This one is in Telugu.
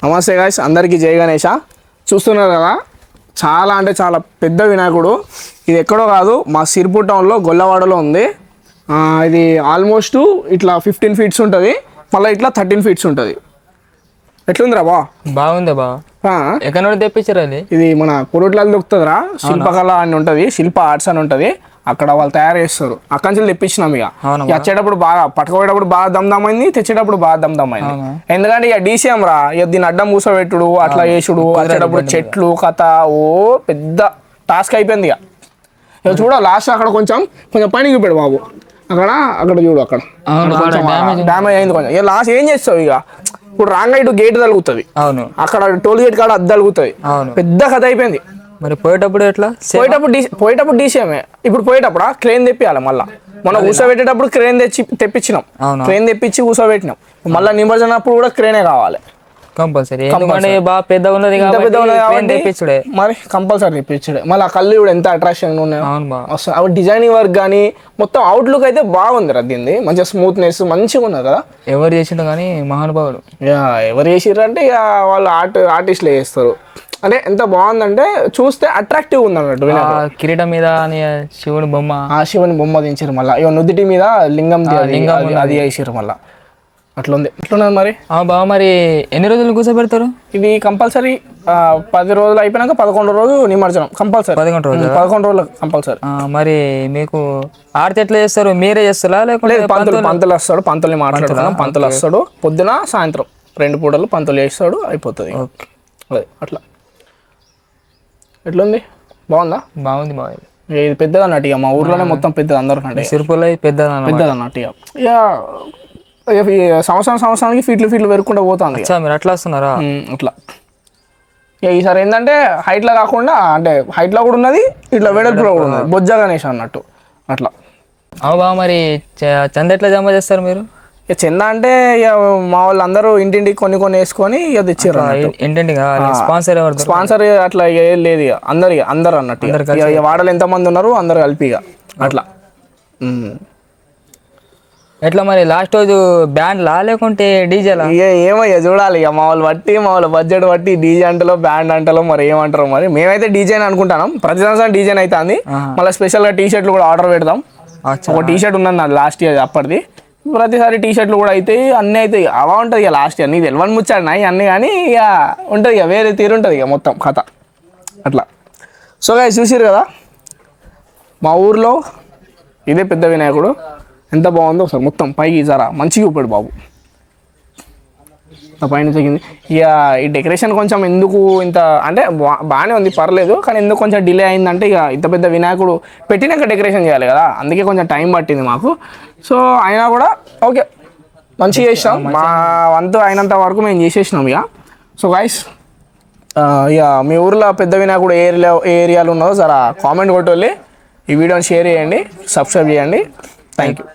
నమస్తే గాయ్స్, అందరికీ జై గణేష. చూస్తున్నారు కదా, చాలా అంటే చాలా పెద్ద వినాయకుడు. ఇది ఎక్కడో కాదు, మా సిర్పూర్ టౌన్లో గొల్లవాడలో ఉంది. ఇది ఆల్మోస్ట్ ఇట్లా 15 ఫీట్స్ ఉంటుంది, మళ్ళీ ఇట్లా 13 ఫీట్స్ ఉంటుంది. ఎట్లుందిరా బా? బాగుంది బా. ఎక్కడ నుండి తెప్పించారు అది? ఇది మన కొరట్లలో దొరుకుతుందిరా, శిల్పకళ అని ఉంటుంది, శిల్ప ఆర్ట్స్ అని ఉంటుంది. అక్కడ వాళ్ళు తయారు చేస్తారు. అక్కడి నుంచి తెప్పించినాం. ఇక వచ్చేటప్పుడు బాగా పట్టుకోయేటప్పుడు బాగా దమ్దమైంది, తెచ్చేటప్పుడు బాగా దమ్దమైంది. ఎందుకంటే ఇక డీసీఎం రా, ఇక దీన్ని అడ్డం కూసోబెట్టుడు, అట్లా చేసుడు, వచ్చేటప్పుడు చెట్లు కథ పెద్ద టాస్క్ అయిపోయింది. ఇక చూడ లాస్ట్ అక్కడ కొంచెం పైన చూపాడు బాబు. అక్కడ చూడు, అక్కడ డ్యామేజ్ అయింది కొంచెం. ఇక లాస్ట్ ఏం చేస్తావు? ఇక ఇప్పుడు రాంగ్ ఇటు గేట్ తలుగుతుంది, అక్కడ టోల్ గేట్ కాడ అద్దె తలుగుతుంది. పెద్ద కథ అయిపోయింది. మరి పోయేటప్పుడు ఎట్లా? పోయేటప్పుడు డీసీఎమే. ఇప్పుడు పోయేటప్పుడు క్రేన్ తెప్పియాలి. మళ్ళీ మనం కూర్చోబెట్టేటప్పుడు క్రేన్ తెప్పించినాం, క్రేన్ తెప్పించి కూర్చోబెట్టినాం. మళ్ళీ నిమజ్జనం అప్పుడు కూడా క్రేనే కావాలి కంపల్సరీ. బాగా పెద్దగా ఉన్నది మరి కంపల్సరీ తెప్పించుడే. మళ్ళీ ఆ కళ్ళు కూడా ఎంత అట్రాక్షన్ ఉన్నాయి. అవి డిజైనింగ్ వర్క్ కానీ మొత్తం అవుట్లుక్ అయితే బాగుంది రా. దీన్ని మంచిగా స్మూత్నెస్ మంచిగా ఉన్నది కదా. ఎవరు చేసిండు కానీ మహానుభావుడు. ఎవరు చేసిర్రు అంటే ఇక వాళ్ళు ఆర్టిస్టులే చేస్తారు. అంటే ఎంత బాగుందంటే చూస్తే అట్రాక్టివ్ ఉంది అన్నట్టు. కిరీటం మీద శివుని బొమ్మ, శివుని బొమ్మ దించారు. మళ్ళీ ఇక నుదుటి మీద లింగం అది వేసారు. మళ్ళీ అట్లుంది. ఎట్లున్నది మరి బావ? మరి ఎన్ని రోజులు కూర్చోబెడతారు? ఇది కంపల్సరీ 10 రోజులు అయిపోయినాక 11 రోజు నిమజ్జనం కంపల్సరీ. 11 రోజులు కంపల్సరీ. మరి మీకు ఆరతి ఎట్లా చేస్తారు? మీరే చేస్తారా లేకపోతే పంతులు వస్తాడు? పంతుల్ని మాట్లాడుతున్నాం. పంతులు వస్తాడు పొద్దున సాయంత్రం 2 పూటలు పంతులు చేస్తాడు, అయిపోతుంది. అదే అట్లా. ఎట్లుంది? బాగుందా? బాగుంది బాగుంది. ఇది పెద్దది అన్నట్టు. ఇక మా ఊర్లోనే మొత్తం పెద్దది అందరికంటే. సిరుపులో పెద్దది అన్నట్టు. ఇక సంవత్సరానికి ఫీట్లు పెరుగుకుంటూ పోతుంది. మీరు అట్లా వస్తున్నారా? అట్లా. ఇక ఈసారి ఏంటంటే హైట్లో కాకుండా, అంటే హైట్లో కూడా ఉన్నది, ఇట్లా వెడల్పులో కూడా ఉన్నది. బొజ్జ గణేష్ అన్నట్టు అట్లా. బావ మరి చంద ఎట్లా జమ చేస్తారు మీరు? ఇక చందా అంటే ఇక మా వాళ్ళు అందరూ ఇంటింటికి కొన్ని వేసుకొని ఇక తెచ్చారు. స్పాన్సర్ అట్లా లేదు. ఇక అందరు అన్నట్టు. ఇక వాడలు ఎంతమంది ఉన్నారు అందరు కలిపి ఇక అట్లా. ఎట్లా మరి లాస్ట్ రోజు బ్యాండ్లా లేకుంటే డీజేలా? ఇక ఏమయ్యా చూడాలి. ఇక మా వాళ్ళ బడ్జెట్ బట్టి డీజే అంటలో బ్యాండ్ అంటలో మరి ఏమంటారో. మరి మేమైతే డీజే అనుకుంటున్నాం. ప్రతి సంవత్సరం డీజే అయితే అంది. మళ్ళీ స్పెషల్గా టీషర్ట్లు కూడా ఆర్డర్ పెడదాం. ఒక టీషర్ట్ ఉన్నది నాది లాస్ట్ ఇయర్ అప్పటిది. ప్రతిసారి టీషర్ట్లు కూడా అవుతాయి, అన్నీ అవుతాయి. అలా ఉంటుంది ఇక లాస్ట్ ఇయర్. నీకు తెలియని ముచ్చాడినాయి అన్నీ, కానీ ఇక ఉంటుంది ఇక వేరే తీరు ఉంటుంది ఇక మొత్తం కథ అట్లా. సో గాయ్స్ చూసిరు కదా, మా ఊర్లో ఇదే పెద్ద వినాయకుడు. ఎంత బాగుందో ఒకసారి మొత్తం పైకి జరా మంచిగా చూపాడు బాబు. పైన తగ్గింది. ఇక ఈ డెకరేషన్ కొంచెం ఎందుకు ఇంత అంటే బాగానే ఉంది, పర్లేదు. కానీ ఎందుకు కొంచెం డిలే అయిందంటే ఇక ఇంత పెద్ద వినాయకుడు పెట్టినాక డెకరేషన్ చేయాలి కదా, అందుకే కొంచెం టైం పట్టింది మాకు. సో అయినా కూడా ఓకే, మంచిగా చేసినాం. మా వంతు అయినంత వరకు మేము చేసేసినాం ఇక. సో గైస్, ఇక మీ ఊర్లో పెద్ద వినాయకుడు ఏ ఏరియాలో ఉన్నదో జరా కామెంట్ కొట్టోళ్ళి. ఈ వీడియోని షేర్ చేయండి, సబ్స్క్రైబ్ చేయండి. Thank you.